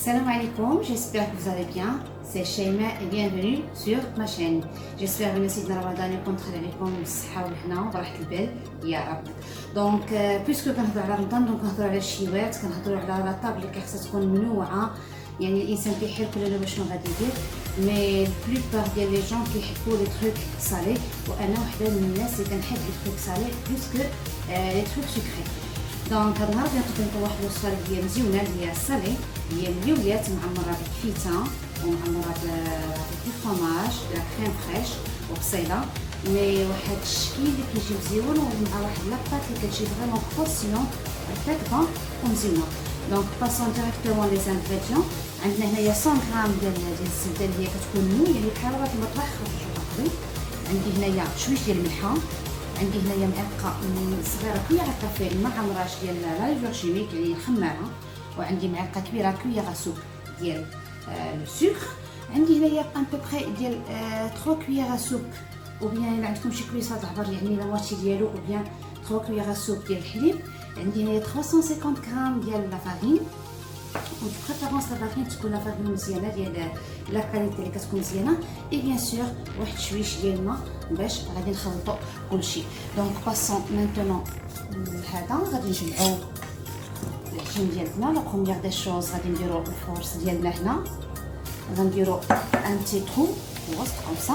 Salam alaikum, j'espère que vous allez bien. C'est Sheima et bienvenue sur ma chaîne. J'espère que سيدنا رمضان يكون دخل عليكم بالصحة والهنا وبراحة البال يا رب. دونك بيسكو كنهضروا على رمضان دونك كنهضروا على الشيوات، كنهضروا على لا طابل اللي خاصها تكون منوعة، يعني الانسان كيحير كل نوع شنو غادي يدير. مي بلوبار ديال لي جون كيحبوا لي تروك صالي، وانا وحده من الناس اللي كنحب لي تروك صالي بلوس كو لي تروك سكري. دونك هاد النهار غنقدم لكم واحد الوصفه اللي هي مزيونه، اللي هي الصالي، هي مليوليات معمره بالكفيته ومعمره بالفرماج لا كريم فريش وبصيله، مي واحد الشكل اللي كيجي مزيون ومع واحد لاباط اللي كتجي فريمون بورسيون رطيبه ومزيونه. دونك باسون ديريكتومون لي زانغريديون. عندنا هنايا 100 غرام ديال الزبده اللي هي كتكون مو يعني بحال راه المطبخ خرجوا باقي. عندي هنايا شويش ديال الملحه، عندي هنايا معلقه صغيره كويره كافي مع مراش ديال لا ليفور شيميك يعني الخماره، وعندي معلقه كبيره كويره سوب ديال السكر. عندي هنايا ان بوبري ديال 3 كويره سوب، او بيان الا عندكم شي كويسات العبر يعني لا مواتي ديالو، او بيان 3 كويره سوب ديال الحليب. عندي هنايا 350 غرام ديال لا فارين، و بريفيرونس لا فارين تكون لا فارين مزيانه ديال لا كاليتي اللي كتكون مزيانه، اي بيان سور واحد شويش ديال الماء باش غادي نخلطوا كلشي. دونك باسون مانتونون هذا غادي نجمعوا العجين ديالنا. لا بروميير دي شوز غادي نديروا الفورس ديالنا هنا، غنديروا ان تي ترو في الوسط كوم سا.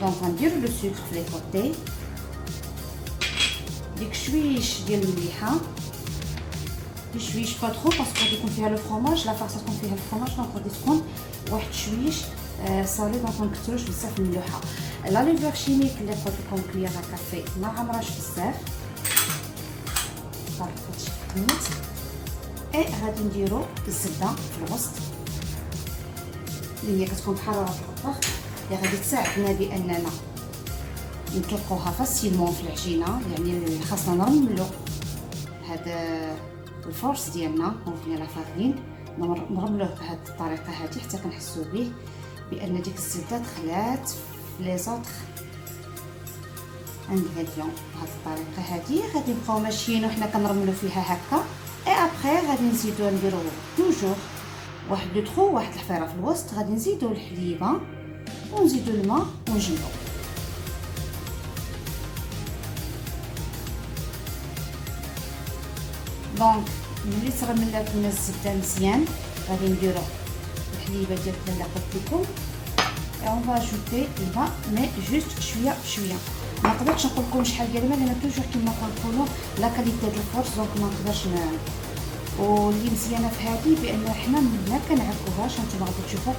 دونك غنديروا لو سكر في لي كوتي، ديك شويش ديال المليحه، شويش با ترو باسكو غادي يكون فيها لو فرomاج، لا فاصه تكون فيها الفرomاج دونك غادي تكون واحد شويش صالي، دونك منكثروش بزاف من الملوحه. لا ليفور شيميك اللي قلت لكم كويره كافي ما عمراش بزاف صافي هادشي كملت. اي غادي نديرو الزبده في الوسط اللي هي كتكون بحال راه في المطبخ، اللي غادي تساعدنا باننا نطلقوها فاسيلمون في العجينه، يعني خاصنا نرملو هذا الفورس ديالنا وفيها لا فارين، نرملوه بهذه الطريقه هذه حتى كنحسوا به بان ديك الزبده دخلات في لي زوطخ انغريديون. بهذه الطريقه هذه غادي نبقاو ماشيين وحنا كنرملو فيها هكا. اي ابري غادي نزيدو نديرو توجور واحد لو ترو، واحد الحفيره في الوسط، غادي نزيدو الحليبه ونزيدو الماء ونجمعو. دونك ملي ترملات لنا الزبده مزيان غادي نديرو الحليبه ديالنا اللي قلت لكم، اون فا اجوتي الماء مي جوست شويه بشويه. ما نقدرش نقول لكم شحال ديال الماء لان توجور كيما كنقولوا لا كاليتي ديال الفرش، دونك ما نقدرش واللي مزيانه في هذه بان حنا ما كنعكوهاش، نتوما غادي تشوفوا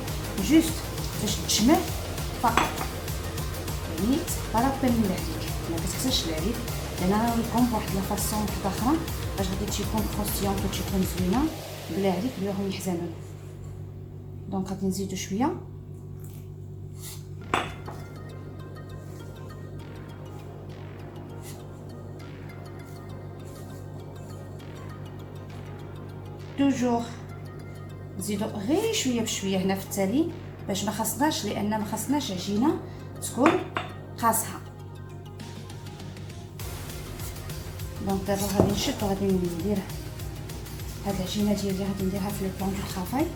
جوست باش تجمع فقط، يعني طرابين من العريك ما كتحتاجش العريك، لان انا نوريكم بواحد لا فاصون واحده اخرى باش غادي تكون كروستيون وتكون زوينه بلا عريك بلا هم يحزنون. دونك غادي نزيدو شويه توجور، نزيدو غير شويه بشويه هنا في التالي باش ما خصناش، لان ما خصناش عجينه تكون قاصحه. دونك دابا غادي نشد وغادي ندير هاد العجينه ديالي، غادي نديرها في لي بلون دو طرافاي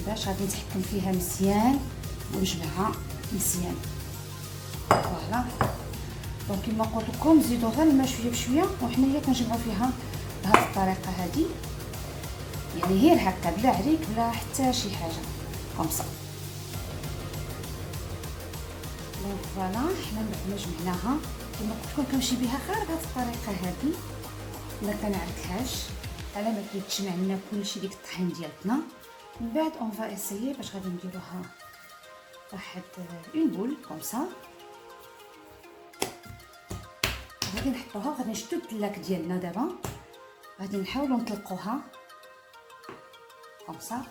باش غادي نتحكم فيها مزيان ونجمعها مزيان. فوالا دونك كما قلت لكم نزيدو غير الماء شويه بشويه وحنايا كنجمعوا فيها بهذه الطريقه هذه، يعني غير هكا بلا عريك بلا حتى شي حاجه كوم سا. دونك فوالا حنا بعد ما جمعناها كما قلت لكم كنمشي بها غير بهذه الطريقه هذه، ما كنعركهاش على ما كيتجمع لنا كلشي ديك الطحين ديالتنا. من بعد اون فا اسيي باش غادي نديروها واحد اون بول كوم سا، غادي نحطوها وغادي نشدو الدلاك ديالنا. دابا غادي نحاولوا نطلقوها كوم سا.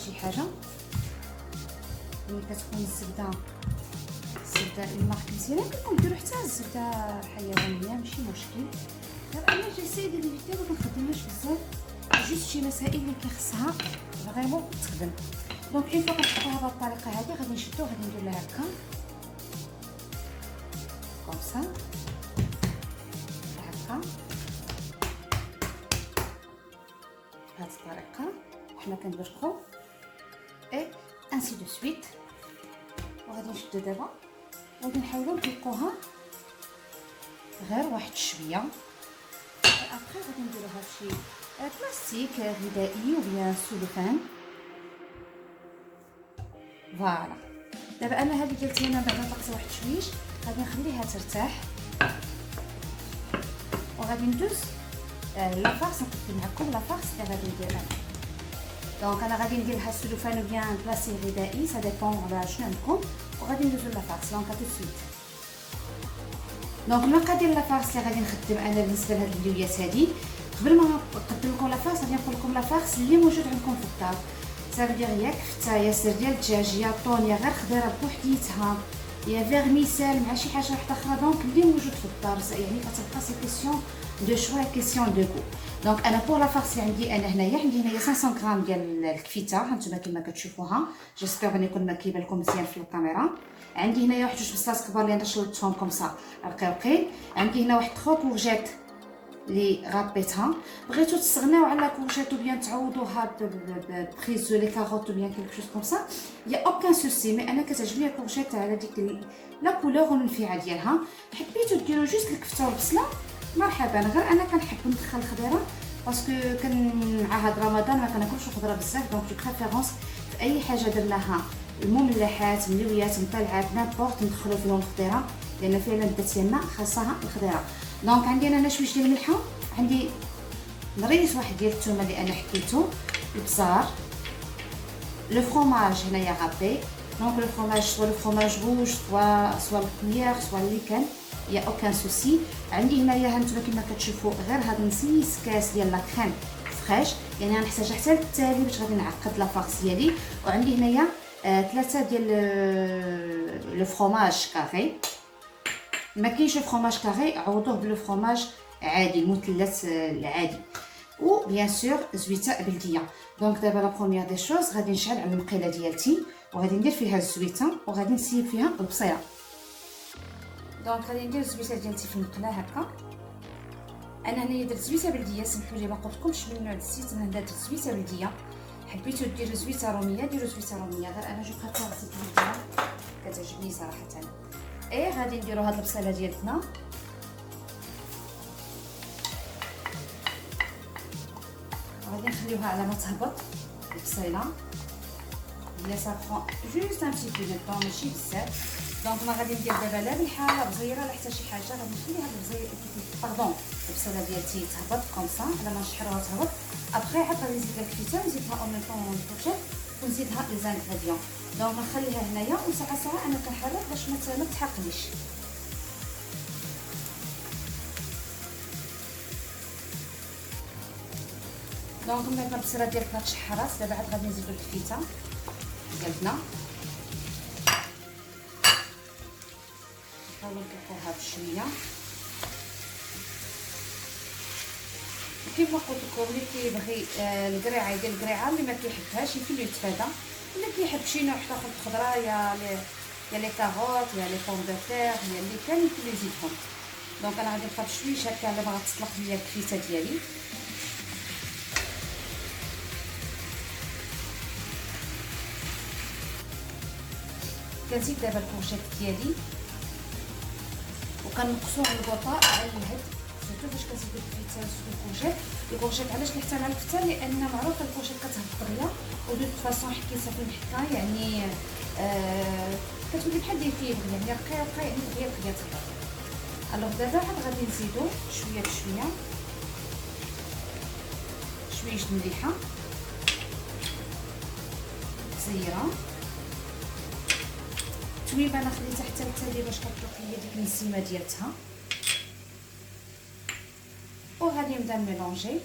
شي حاجه ملي كتكون الزبده اون مارك مزيانه كنكون نديرو حتى الزبده حيوانيه ماشي مشكل. غير انا جيساي ديال ليفيتي ما كنخدمهاش بزاف، جوست شي مسائل اللي كيخصها فريمون تخدم. دونك اون فوا كنحطوها بهاد الطريقه هادي غادي نشدو غادي ندير لها هكا كوم سا هكا بهاد الطريقه حنا كنبركو اي انسي دو سويت. وغادي نشدو دابا وغادي نحاولو نطلقوها غير واحد شويه. ابخي غادي نديروها بشي بلاستيك غذائي وبيان سولوفان. فوالا دابا انا هذه ديالتي انا بعدا طلقت واحد شويش غادي نخليها ترتاح وغادي ندوز لافارس نقدم معكم لافارس اللي غادي نديرها. دونك انا غادي ندير لها السلوفان وبيان بلاستيك غذائي سا ديبون على شنو عندكم وغادي ندوزو لافارس. دونك تو سويت. دونك المقادير لافارس اللي غادي نخدم انا بالنسبه لهاد الفيديوهات هادي قبل ما نقدم لكم لافارس غادي نقول لكم لافارس اللي موجود عندكم في الدار. صافي يا كفته يا سر ديال الدجاج يا طون يا غير خضيره بوحديتها يا فيرميسيل مع شي حاجه واحده اخرى. دونك اللي موجود في الدار يعني كتبقى سي كيسيون دو شوا كيسيون دو غو. دونك انا بور لا فارس اللي عندي انا هنايا 500 غرام ديال الكفته هانتوما كما كتشوفوها. جيسبر غادي يكون ما كيبان لكم مزيان في الكاميرا. عندي هنايا واحد 2 بصلات كبار اللي انا شلطتهم كومسا رقيقين. عندي هنا واحد 3 كورجيت لي غابيتها. بغيتو تستغناو على كورجيت وبيان تعوضوها ببريز لي كاروت وبيان كلك شوز كومسا يا اوكان سوسي. مي انا كتعجبني الكورجيت على ديك لا كولور والمنفعه ديالها. حبيتو ديروا جوست الكفته والبصله مرحبا. غير انا كنحب ندخل الخضيره باسكو كان مع هاد رمضان ما كناكلش الخضره بزاف. دونك جو بريفيرونس في اي حاجه درناها المملحات ملويات مطلعات نابورت ندخلو فيهم الخضيره لان فعلا بدات يما خاصها الخضيره. دونك عندي انا شويش ديال الملحه. عندي مريس واحد ديال الثومه اللي انا حكيتو البزار لو فرomage هنايا غابي. دونك لو فرomage سوا لو فرomage روج سوا الكميير سوا اللي كان يا اوكان سوسي. عندي هنايا هانتوما كما كتشوفوا غير هاد نصيص كاس ديال لا كريم فريش يعني غنحتاج حتى للتالي باش غادي نعقد لا فارس ديالي. وعندي هنايا 3 ديال لو فرomage كاري. ما كاينش الفرomage كاري عوضوه بلو فرomage عادي المثلث العادي. و بيان سور زويته بلديه. دونك دابا لا بروميير دي شوز غادي نشعل على المقيله ديالتي وغادي ندير فيها الزويته وغادي نسيب فيها البصيله. دونك غادي ندير الزويته ديالتي في المقله هكا. انا هنايا درت زويته بلديه سمحوا لي ما قلتلكمش من نوع الزيت. انا درت زويته بلديه. حبيتو ديروا زويته روميه ديروا زويته روميه. غير انا جو بريفير الزيت بلديه كتعجبني صراحه. اي غادي نديروا هاد البصيله ديالتنا غادي نخليوها على ما تهبط البصيله اللي صافون جوست ان بتي بو دو طون ماشي بزاف. دونك ما غادي ندير دابا لا ملحه لا بزيره لا حتى شي حاجه. غادي نخلي هاد البزيره باردون البصيله ديالتي تهبط كومسا على ما نشحروها تهبط. ابخي عاد غادي نزيد الكفته ونزيدها اون ميم طون الكوتشيت ونزيدها لي زانغريديون. دونك نخليها هنايا وساعه انا كنحرك باش ما تحرقليش. دونك من بعد البصيله ديالنا تشحرات دابا عاد غادي نزيدو الكفته ديالنا نحاولو نطلقوها بشويه. كيف ما قلت لكم اللي كيبغي القريعه يدير القريعه اللي ما كيحبهاش يمكن له يتفادى. اللي كيحب شي نوع حتى خضره يا لي كاروت يا لي بوم دو تير يا اللي كان يمكن يزيدهم. دونك انا غادي نبقى بشويش هكا على ما غتطلق ليا الكفته ديالي. كنزيد دابا الكورجيت ديالي وكنقصو البطاء على الهد سيرتو فاش كنزيدو الكفته والكورجيت. الكورجيت علاش كنحتاج على الكفته لان معروف الكورجيت كتهبط دغيا ودو فاصون حكيتها في المحكه يعني كتولي بحال ديال الفيبر يعني رقيقه يعني دغيا تهبط. الوغ دابا عاد غادي نزيدو شويه بشويه شويه د المليحه زيره تويبه انا خليتها حتى للتالي باش كتطلق ليا ديك النسيمه ديالتها. وغادي نبدا ميلونجي.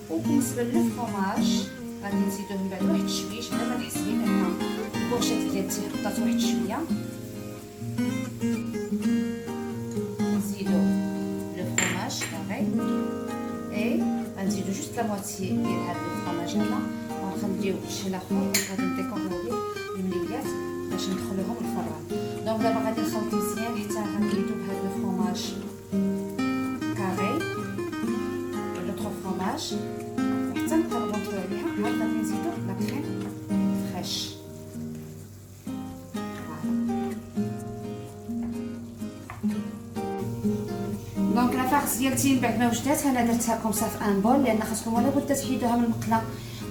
وبالنسبه للفرomage غادي نزيدوه من بعد واحد شويش على ما نحس بيه ان الكورشيت ديالتي حطات واحد شويه. نزيدو لو فرomاج كاري اي غنزيدو جوست لا موتي ديال هاد الفرomاج هذا، ونخليو شي لاخر غادي نديكوريو المليات باش ندخلوهم الفران. دونك دابا غادي نخلط مزيان حتى غنقيدو بهاد الفرomاج كاري لوطخ فرomاج حتى نقربو عليها. عاد غادي نزيدو لا كريم فريش. دونك لا فارس ديالتي من بعد ما وجدات انا درتها كومسا في ان بول، لان خاصكم ولا بد تحيدوها من المقله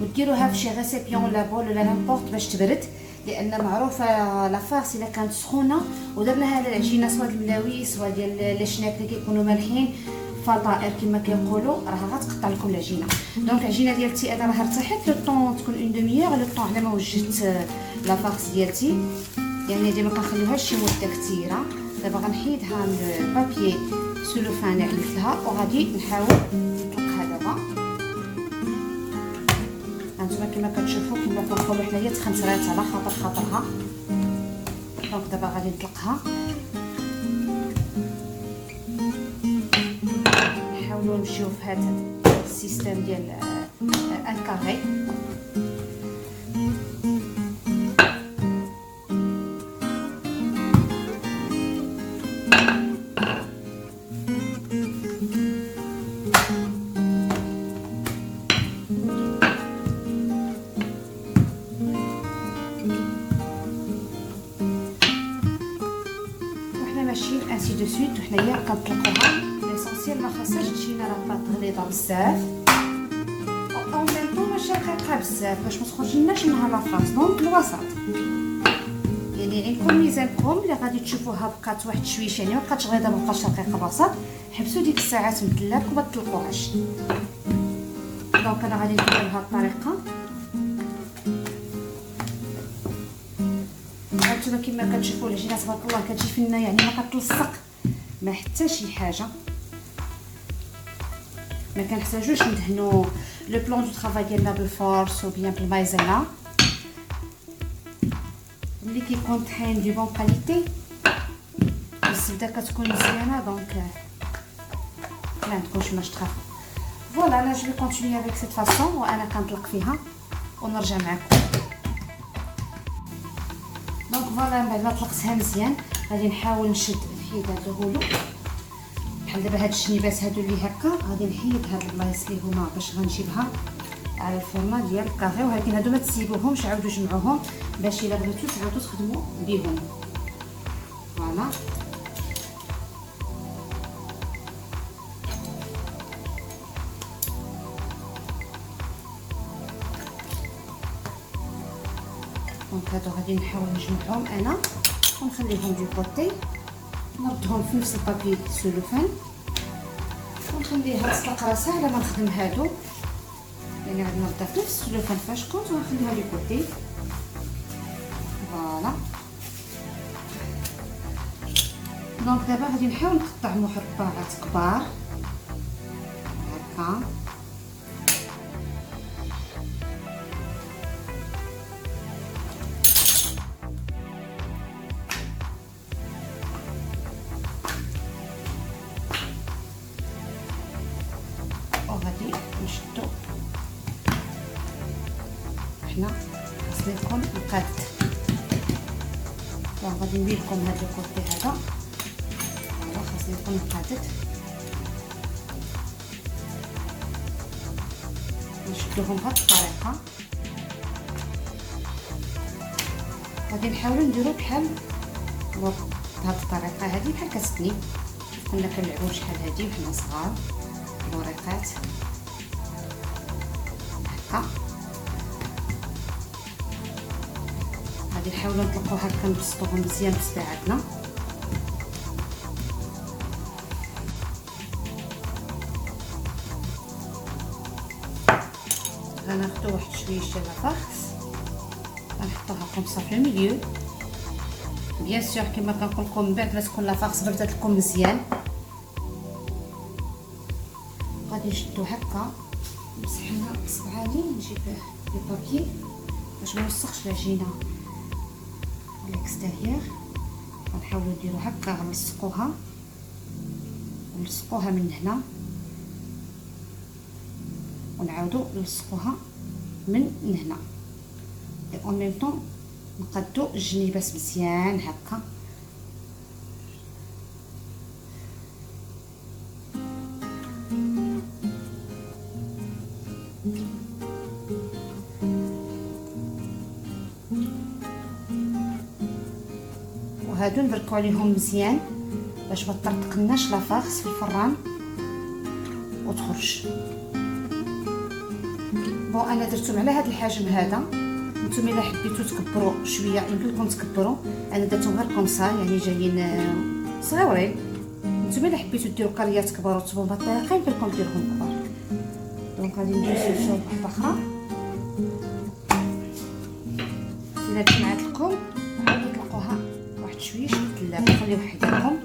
وديروها في شي غيسيبيون ولا بول ولا نيمبورط باش تبرد، لان معروفه لا فارس الا كانت سخونه ودرناها على العجينه سواء الملاوي سواء ديال لي شناك اللي كيكونوا مالحين فطائر كما كيقولوا راه غتقطع لكم العجينه. دونك العجينه ديالتي انا راه ارتاحت لو طون تكون اون دوميير لو طون على ما وجدت لا فارس ديالتي، يعني هادي ما كنخليوهاش شي مده كثيره. دابا غنحيدها من البابيي سلوفان اللي عليتها وغادي نحاول نطلقها دابا. هانتوما كما كتشوفوا كما كنقولوا حنايا تخنترات على خاطرها. دونك دابا غادي نطلقها، نحاولوا نمشيو في هذا السيستم ديال ان كاري. ماشيين انسي دو سويت وحنايا كنطلقوها. ليسونسيال ما خاصهاش تجينا راه غليظه بزاف اون ميم طون ماشي رقيقه بزاف باش ما تخرجلناش منها لافاس. دونك الوسط يعني نكون ميزانكم اللي غادي تشوفوها بقات واحد شويش، يعني مابقاتش غليظه مابقاتش رقيقه وسط، حبسوا ديك الساعات مدلاك وما تطلقوهاش. دونك انا غادي ندير بهذه الطريقه. هانتوما كما كتشوفوا العجينه تبارك الله كتجي فينا يعني ما كتلصق ما حتى شي حاجه، ما كنحتاجوش ندهنوا لو بلون دو طرافاي ديالنا بالفورس او بيان بالمايزينا. ملي كيكون طحين دي بون كاليتي الزبده كتكون مزيانه، دونك ما عندكمش ماش تخافوا. فوالا انا جو كونتينيي افيك سيت فاصون وانا كنطلق فيها ونرجع معكم. دونك فوالا من بعد ما طلقتها مزيان غادي نحاول نشد في هذا الهولو بحال دابا هاد الشنيبات هادو اللي هكا. غادي نحيد هاد البلايص اللي هما باش غنجيبها على الفورما ديال الكافي، ولكن هادو ما تسيبوهمش، عاودوا جمعوهم باش الا بغيتو تعاودوا تخدموا بهم. فوالا دونك هادو غادي نحاول نجمعهم انا ونخليهم دو كوتي، نردهم في نفس البابي سلوفان ونخليها تطلق راسها على ما نخدم هادو. يعني غادي نردها في نفس السلوفان فاش كنت ونخليها دو كوتي. فوالا دونك دابا غادي نحاول نقطع مربعات كبار هكا. وغادي نشدو حنا خاصني لكم القاد. غادي ندير لكم هذا الكوتي هذا، فوالا خاصني لكم القادت. نشدوهم بهذه الطريقه. غادي نحاولوا نديرو بحال بهذه الطريقه هذه بحال كتسني كنا كنلعبوا شحال هذه وحنا صغار الوريقات هكا. غادي نحاولوا نطلقوا هكا نبسطوهم مزيان بصباعاتنا. غناخدو واحد شويه ديال لافارس غنحطوها كومسا في الميليو. بيان سور كما كنقول لكم من بعد ما تكون لافارس بردات لكم مزيان غادي نشدو هكا. مسحنا صبعاني نجيب لي بابي باش ما نوسخش العجينه على الاكستيريور. غنحاولوا نديرو هكا، غنلصقوها من هنا ونعاودو نلصقوها من هنا، اي اون ميم طون نقادو الجنيبات مزيان هكا. وهادو نبركو عليهم مزيان باش ما تطرطقناش لافاغس في الفران وتخرج. بون انا درتهم على هذا الحجم هذا، نتوما الا حبيتو تكبروا شويه يمكن لكم تكبروا، انا درتهم غير كومسا يعني جايين صغيورين. نتوما الا حبيتو ديروا كاريات كبار وتصبوا بطاقه يمكن لكم ديروهم كبار. دونك غادي ندوزو واحده اخرى. الا جمعت لكم عاودوا طلقوها واحد شويه في الثلاجه، خليوها حداكم.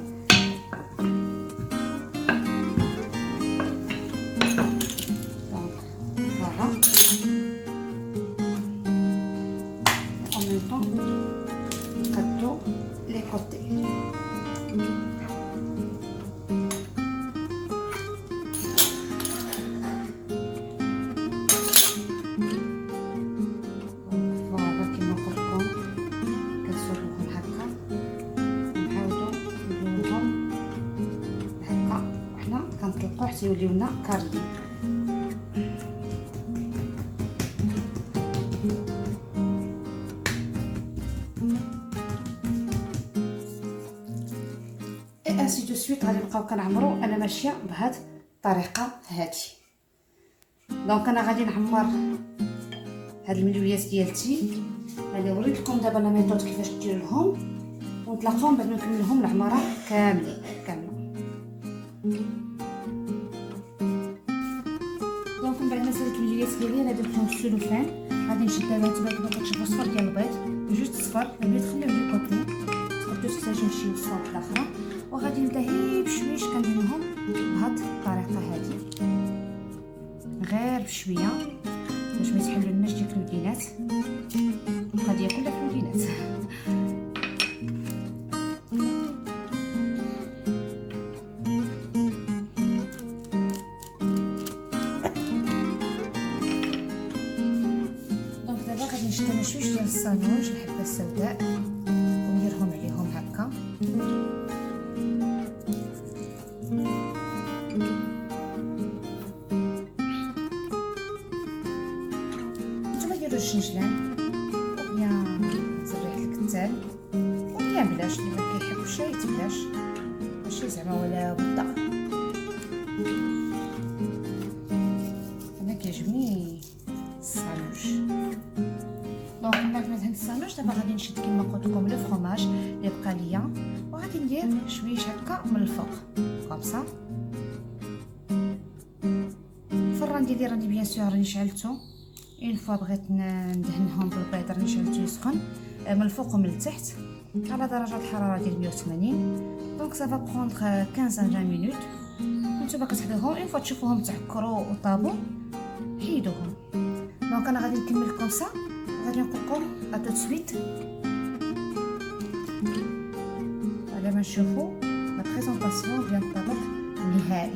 نقادو لي كوتي. فوالا كيما قلت لكم كنسوقوهم هكا ونعاودو نديروهم هكا، وحنا كنطلقو حتى يوليو لنا كاريين. انسي دو سويت غادي نبقاو كنعمرو. انا ماشيه بهاد الطريقه هادي. دونك انا غادي نعمر هاد الملويات ديالتي. انا وريت لكم دابا لا ميثود كيفاش ديروا لهم، ونتلاقاو بعد ما نكملهم العماره كامله. دونك من بعد ما ساليت الملويات ديالي انا درت لهم السلوفان. غادي نشد دابا نتوما كما كتشوفوا الصفر ديال البيض، جوج صفر البيض خليوه لي كوتي، تقدروا تحتاجوا شي وصفات اخرى. وغادي نبدا غير بشويش كنديرهم بهاد الطريقه هادي، غير بشويه باش ما يتحلولناش ديك الودينات. غادي ياكل داك الودينات. دونك دابا غادي نشد انا شويش ديال الصابون، الحبه السوداء، ونديرهم عليهم هكا. الشنجلان وبيان زريحة الكتان وبيان بلاش، اللي ما كيحبش يتبلاش، ماشي زعما ولا بدا. انا كيعجبني السانوش. دونك من بعد ما دهنت السانوش دابا غادي نشد كما قلت لكم لو فروماج اللي بقى ليا، وغادي ندير شويش هكا من الفوق كومسا. الفران ديالي راني بيان سور راني شعلتو. اون فوا بغيت ندهنهم بالبيض راني شعلتو يسخن من الفوق ومن التحت على درجه الحراره ديال 180. دونك سافا بروندر 15 20 مينوت. نتوما كتحضروهم اون فوا تشوفوهم تحكروا وطابوا حيدوهم. دونك انا غادي نكمل كومسا، غادي نقول لكم ا تو سويت على ما نشوفوا لا بريزونطاسيون ديال الطبق النهائي.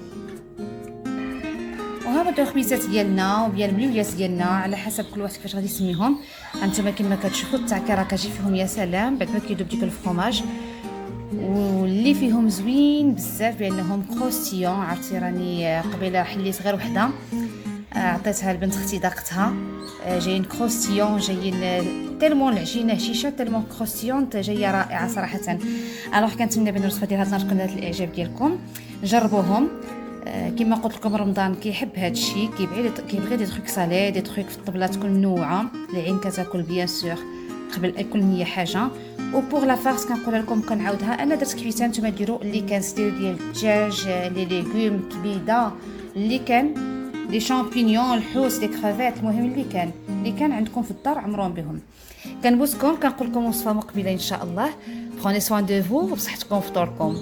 وهابطو الخبيزات ديالنا وبيان الملويات ديالنا على حسب كل واحد كيفاش غادي يسميهم. هانتوما كما كتشوفوا التعكير راه كتجي فيهم يا سلام بعد ما كيذوب ديك الفرomage، واللي فيهم زوين بزاف بانهم كروستيون. عرفتي راني قبيله حليت غير وحده عطيتها لبنت اختي ذاقتها، جايين كروستيون، جايين تالمون العجينه هشيشه، تالمون كروستيون، جايه رائعه صراحه. الوغ كنتمنى بان الوصفه ديال هاد النهار تكون نالت الاعجاب ديالكم. جربوهم. كما قلت لكم رمضان كيحب هذا الشيء، كيبغي دي تروك سالي، دي تروك في الطبله تكون منوعه، العين كتاكل بيان سور قبل اكل هي حاجه. و بوغ لا فارس كنقول لكم كنعاودها، انا درت كفيتان نتوما ديروا اللي كان ستيل ديال الدجاج، لي ليغوم، كبيده، اللي كان لي شامبينيون، الحوس، لي كرافيت، المهم اللي كان عندكم في الدار عمروهم بهم. كنبوسكم كنقول لكم وصفه مقبله ان شاء الله. بروني سوان دو فو وبصحتكم وفطوركم.